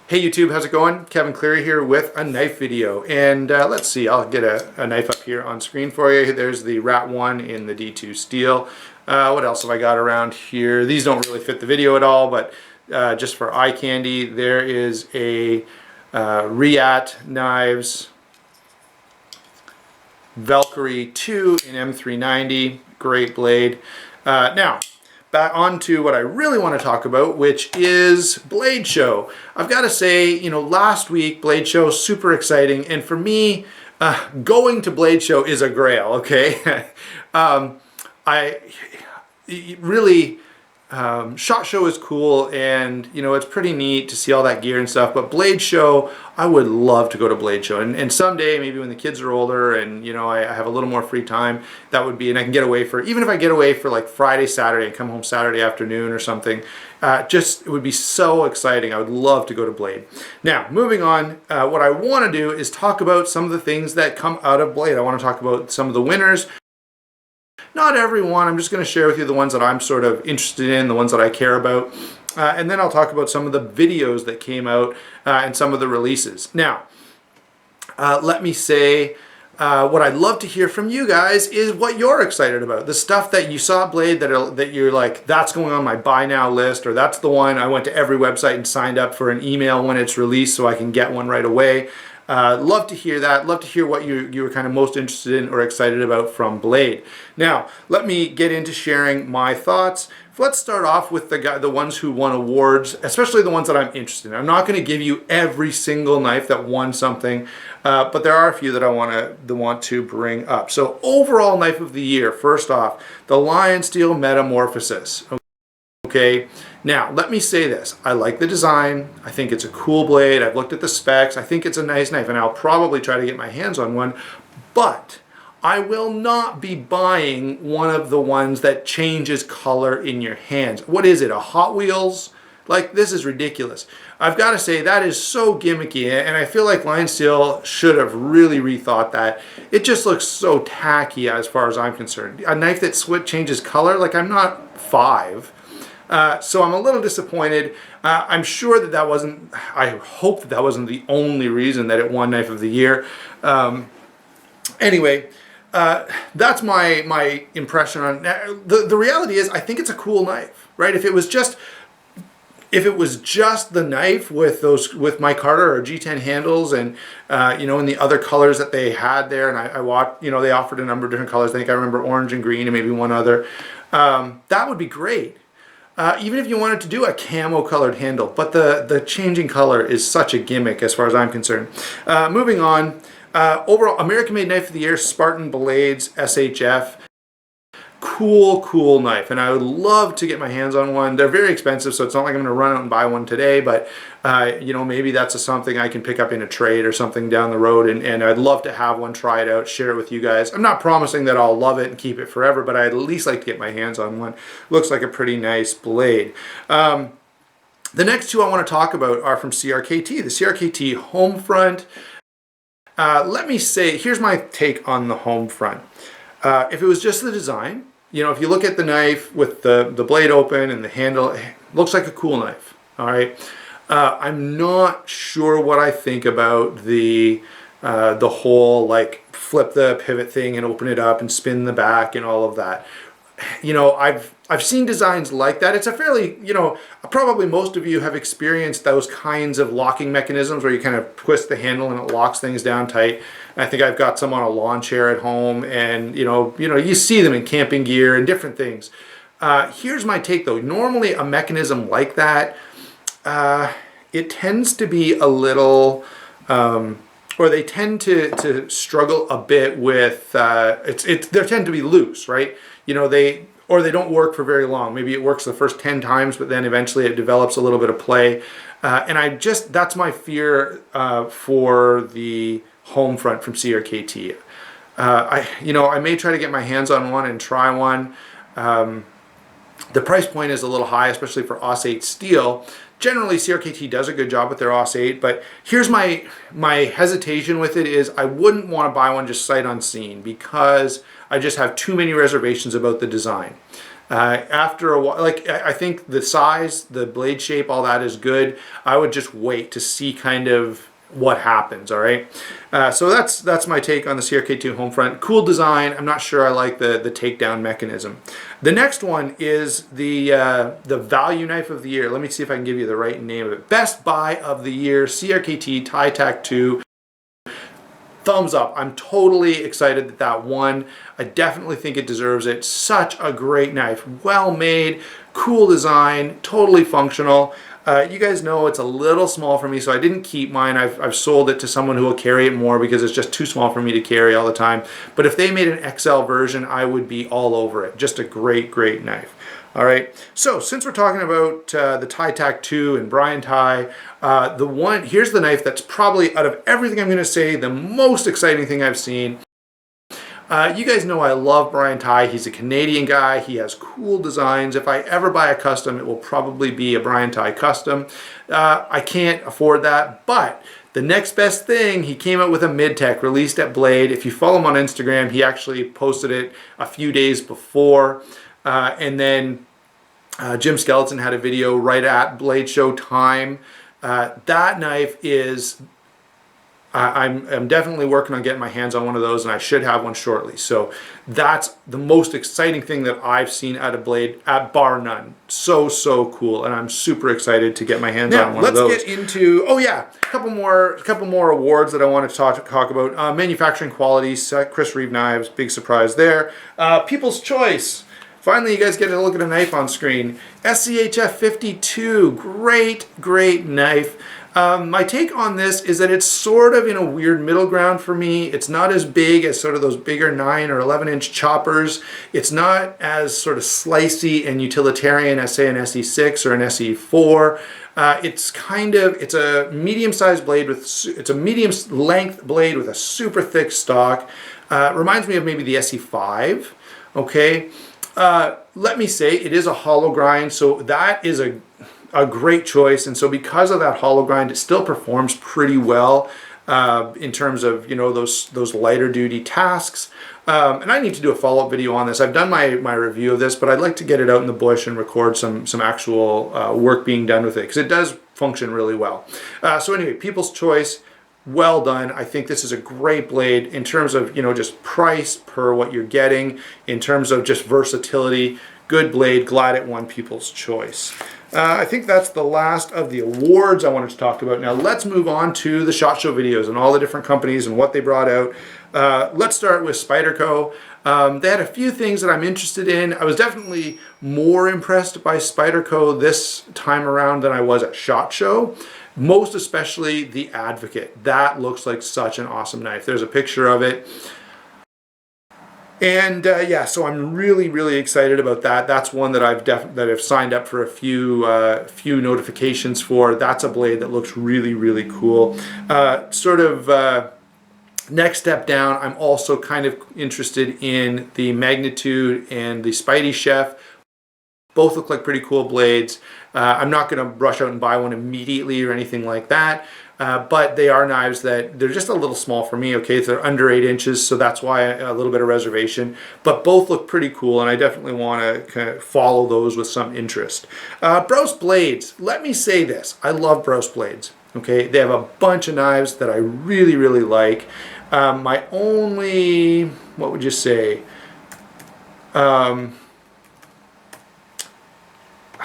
Hey YouTube, how's it going? Kevin Cleary here with a knife video. And let's see, I'll get a knife up here on screen for you. There's the Rat 1 in the D2 steel. What else have I got around here? These don't really fit the video at all, but just for eye candy, there is a Riat Knives Valkyrie 2 in M390. Great blade. Now, back on to what I really want to talk about, which is Blade Show. I've got to say, you know, last week, Blade Show, super exciting. And for me, going to Blade Show is a grail, okay? SHOT Show is cool, and you know, it's pretty neat to see all that gear and stuff, but Blade Show, I would love to go to Blade Show, and someday, maybe when the kids are older and you know, I have a little more free time, that would be, and I can get away for, even if I get away for like Friday, Saturday, and come home Saturday afternoon or something, it would be so exciting. I would love to go to Blade. Now, moving on, what I want to do is talk about some of the things that come out of Blade. I want to talk about some of the winners. Not everyone, I'm just going to share with you the ones that I'm sort of interested in, the ones that I care about, and then I'll talk about some of the videos that came out and some of the releases. Now, let me say, what I'd love to hear from you guys is what you're excited about. The stuff that you saw Blade that you're like, that's going on my buy now list, or that's the one I went to every website and signed up for an email when it's released so I can get one right away. Love to hear that. Love to hear what you were kind of most interested in or excited about from Blade. Now, let me get into sharing my thoughts. Let's start off with the ones who won awards, especially the ones that I'm interested in. I'm not going to give you every single knife that won something, but there are a few that I want to bring up. So, overall knife of the year, first off, the Lion Steel Metamorphosis. Okay, now let me say this. I like the design. I think it's a cool blade. I've looked at the specs. I think it's a nice knife, and I'll probably try to get my hands on one, but I will not be buying one of the ones that changes color in your hands. What is it, a Hot Wheels? Like, this is ridiculous. I've got to say, that is so gimmicky, and I feel like Lion Steel should have really rethought that. It just looks so tacky as far as I'm concerned. A knife that changes color, like, I'm not 5. So I'm a little disappointed. I'm sure that wasn't, I hope that wasn't the only reason that it won Knife of the Year. Anyway, that's my impression on the reality is I think it's a cool knife, right? If it was just the knife with micarta or G10 handles and you know, in the other colors that they had there, and I watched, you know, they offered a number of different colors. I think I remember orange and green and maybe one other. That would be great. Even if you wanted to do a camo colored handle, but the changing color is such a gimmick as far as I'm concerned. Moving on, overall American Made Knife of the Year, Spartan Blades SHF. Cool knife, and I would love to get my hands on one. They're very expensive, so it's not like I'm going to run out and buy one today, but you know, maybe that's something I can pick up in a trade or something down the road, and I'd love to have one, try it out, share it with you guys. I'm not promising that I'll love it and keep it forever, but I'd at least like to get my hands on one. Looks like a pretty nice blade. The next two I want to talk about are from CRKT, the CRKT Homefront. Let me say, here's my take on the Homefront. If it was just the design, you know, if you look at the knife with the blade open and the handle, it looks like a cool knife, all right? I'm not sure what I think about the whole, like, flip the pivot thing and open it up and spin the back and all of that. You know, I've seen designs like that. It's a fairly, you know, probably most of you have experienced those kinds of locking mechanisms where you kind of twist the handle and it locks things down tight. I think I've got some on a lawn chair at home, and you know, you see them in camping gear and different things. Here's my take though. Normally a mechanism like that, it tends to be a little, or they tend to struggle a bit with, they tend to be loose, right? You know, they don't work for very long. Maybe it works the first 10 times, but then eventually it develops a little bit of play. And that's my fear for the Homefront from CRKT. I may try to get my hands on one and try one. The price point is a little high, especially for AUS 8 steel. Generally, CRKT does a good job with their AUS 8, but here's my hesitation with it is I wouldn't want to buy one just sight unseen because I just have too many reservations about the design. After a while, like I think the size, the blade shape, all that is good. I would just wait to see kind of what happens. All right. So that's my take on the CRKT Homefront. Cool design. I'm not sure I like the takedown mechanism. The next one is the value knife of the year. Let me see if I can give you the right name of it. Best buy of the year, CRKT Tac 2. Thumbs up. I'm totally excited that that won. I definitely think it deserves it. Such a great knife. Well made, cool design, totally functional. You guys know it's a little small for me, so I didn't keep mine. I've sold it to someone who will carry it more because it's just too small for me to carry all the time. But if they made an XL version, I would be all over it. Just a great, great knife. All right, so since we're talking about the Tac 2 and Brian Ty, here's the knife that's probably, out of everything I'm going to say, the most exciting thing I've seen. You guys know I love Brian Ty. He's a Canadian guy. He has cool designs. If I ever buy a custom, it will probably be a Brian Ty custom. I can't afford that, but the next best thing, he came out with a mid-tech released at Blade. If you follow him on Instagram, he actually posted it a few days before. And then Jim Skeleton had a video right at Blade Show time. That knife is, I'm definitely working on getting my hands on one of those, and I should have one shortly. So that's the most exciting thing that I've seen out of Blade, at bar none. So cool, and I'm super excited to get my hands on one of those. Let's get into, oh yeah, a couple more awards that I want to talk about. Manufacturing quality, Chris Reeve Knives, big surprise there. People's Choice. Finally, you guys get to look at a knife on screen. SCHF 52, great knife. My take on this is that it's sort of in a weird middle ground for me. It's not as big as sort of those bigger 9 or 11-inch choppers. It's not as sort of slicey and utilitarian as, say, an SE6 or an SE4. It's a medium-sized blade it's a medium-length blade with a super thick stock. Reminds me of maybe the SE5. Okay. Let me say it is a hollow grind, so that is a great choice. And so because of that hollow grind, it still performs pretty well in terms of, you know, those lighter duty tasks. And I need to do a follow-up video on this. I've done my review of this, but I'd like to get it out in the bush and record some actual work being done with it, because it does function really well. So anyway, People's Choice. Well done. I think this is a great blade in terms of, you know, just price per what you're getting, in terms of just versatility. Good blade. Glad it won People's Choice. I think that's the last of the awards I wanted to talk about. Now let's move on to the SHOT Show videos and all the different companies and what they brought out. Let's start with Spyderco. They had a few things that I'm interested in. I was definitely more impressed by Spyderco this time around than I was at SHOT Show. Most especially the Advocate. That looks like such an awesome knife. There's a picture of it. And yeah, so I'm really excited about that. That's one that I've signed up for a few notifications for. That's a blade that looks really cool. Next step down, I'm also kind of interested in the Magnitude and the Spidey Chef. Both look like pretty cool blades. I'm not going to rush out and buy one immediately or anything like that, but they are knives that they're just a little small for me. Okay, they're under 8 inches, so that's why a little bit of reservation. But both look pretty cool, and I definitely want to kind of follow those with some interest. Brose Blades. Let me say this: I love Brose Blades. Okay, they have a bunch of knives that I really like. My only, what would you say?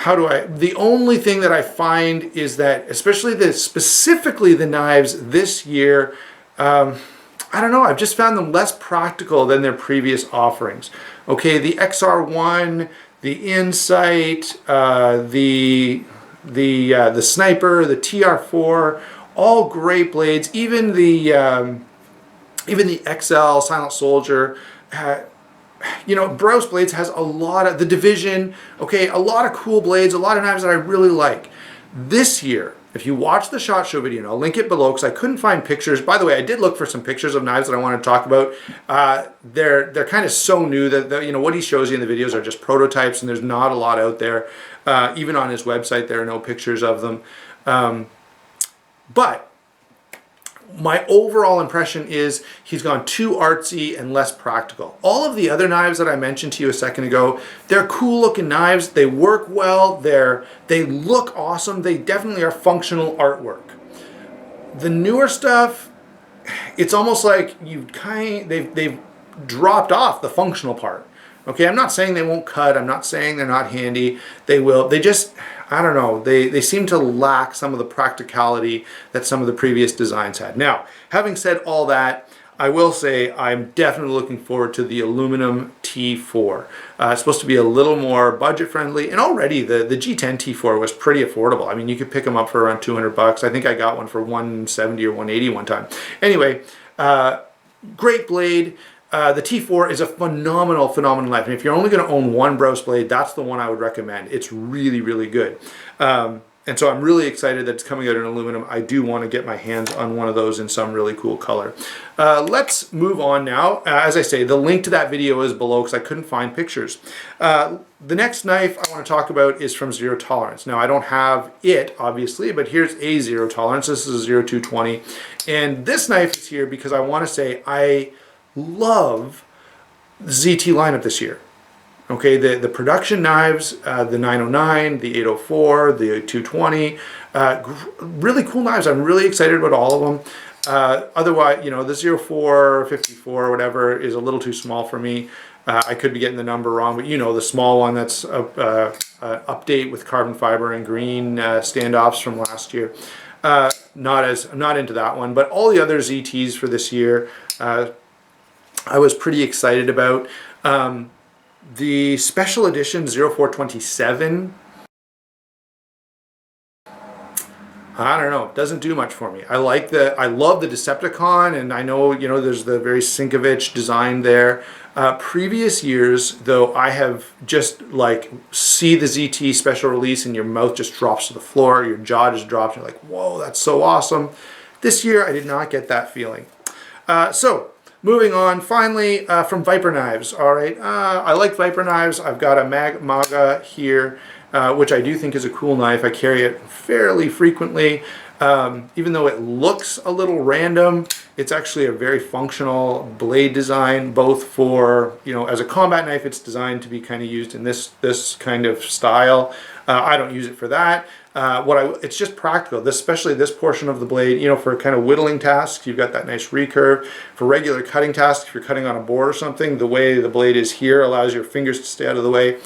The only thing that I find is that, specifically the knives this year, I don't know, I've just found them less practical than their previous offerings. Okay, the XR1, the Insight, the Sniper, the TR4, all great blades. Even the XL Silent Soldier. You know, Brose Blades has a lot of, the Division, okay, a lot of cool blades, a lot of knives that I really like. This year, if you watch the SHOT Show video, and I'll link it below because I couldn't find pictures. By the way, I did look for some pictures of knives that I want to talk about. They're kind of so new that you know, what he shows you in the videos are just prototypes, and there's not a lot out there. Even on his website, there are no pictures of them. But my overall impression is he's gone too artsy and less practical. All of the other knives that I mentioned to you a second ago, they're cool looking knives. They work well. They look awesome. They definitely are functional artwork. The newer stuff, it's almost like they've dropped off the functional part. Okay, I'm not saying they won't cut. I'm not saying they're not handy. They will. They just, I don't know, they seem to lack some of the practicality that some of the previous designs had. Now, having said all that, I will say I'm definitely looking forward to the aluminum T4. It's supposed to be a little more budget friendly, and already the G10 T4 was pretty affordable. I mean, you could pick them up for around 200 bucks. I think I got one for 170 or 180 one time. Anyway, great blade. The T4 is a phenomenal knife. And if you're only going to own one Brose blade, that's the one I would recommend. It's really, really good. And so I'm really excited that it's coming out in aluminum. I do want to get my hands on one of those in some really cool color. Let's move on now. As I say, the link to that video is below because I couldn't find pictures. The next knife I want to talk about is from Zero Tolerance. Now, I don't have it, obviously, but here's a Zero Tolerance. This is a 0220. And this knife is here because I want to say I love the ZT lineup this year. Okay, the production knives, the 909, the 804, the 220, really cool knives. I'm really excited about all of them. Otherwise, you know, the 04, 54, whatever is a little too small for me. I could be getting the number wrong, but you know, the small one that's update with carbon fiber and green standoffs from last year. I'm not into that one, but all the other ZTs for this year, I was pretty excited about. The special edition 0427, I don't know, it doesn't do much for me. I love the Decepticon, and I know, you know, there's the very Sienkiewicz design there. Previous years, though, I have just like see the ZT special release and your mouth just drops to the floor, your jaw just drops, you're like, whoa, that's so awesome. This year, I did not get that feeling. So, moving on, finally, from Viper Knives. All right, I like Viper Knives. I've got a Maga here, which I do think is a cool knife. I carry it fairly frequently. Even though it looks a little random, it's actually a very functional blade design, both for, you know, as a combat knife, it's designed to be kind of used in this kind of style. I don't use it for that. It's just practical, especially this portion of the blade, you know, for kind of whittling tasks, you've got that nice recurve. For regular cutting tasks, if you're cutting on a board or something, the way the blade is here allows your fingers to stay out of the way.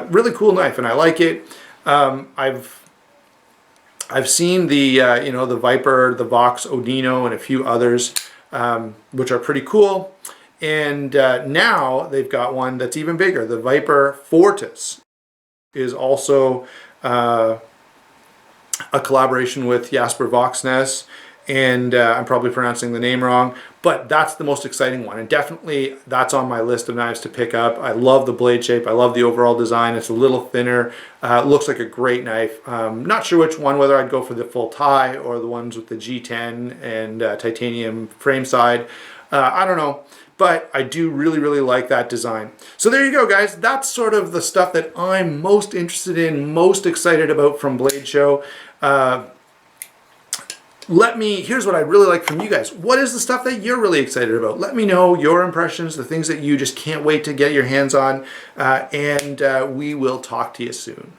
Really cool knife, and I like it. I've seen the, you know, the Viper, the Vox Odino, and a few others, which are pretty cool. And now they've got one that's even bigger. The Viper Fortis is also a collaboration with Jasper Voxness, and I'm probably pronouncing the name wrong, but that's the most exciting one, and definitely that's on my list of knives to pick up. I love the blade shape. I love the overall design. It's a little thinner. Looks like a great knife. Not sure which one, whether I'd go for the full tie or the ones with the G10 and titanium frame side. I don't know. But I do really, really like that design. So there you go, guys. That's sort of the stuff that I'm most interested in, most excited about from Blade Show. Here's what I'd really like from you guys. What is the stuff that you're really excited about? Let me know your impressions, the things that you just can't wait to get your hands on, and we will talk to you soon.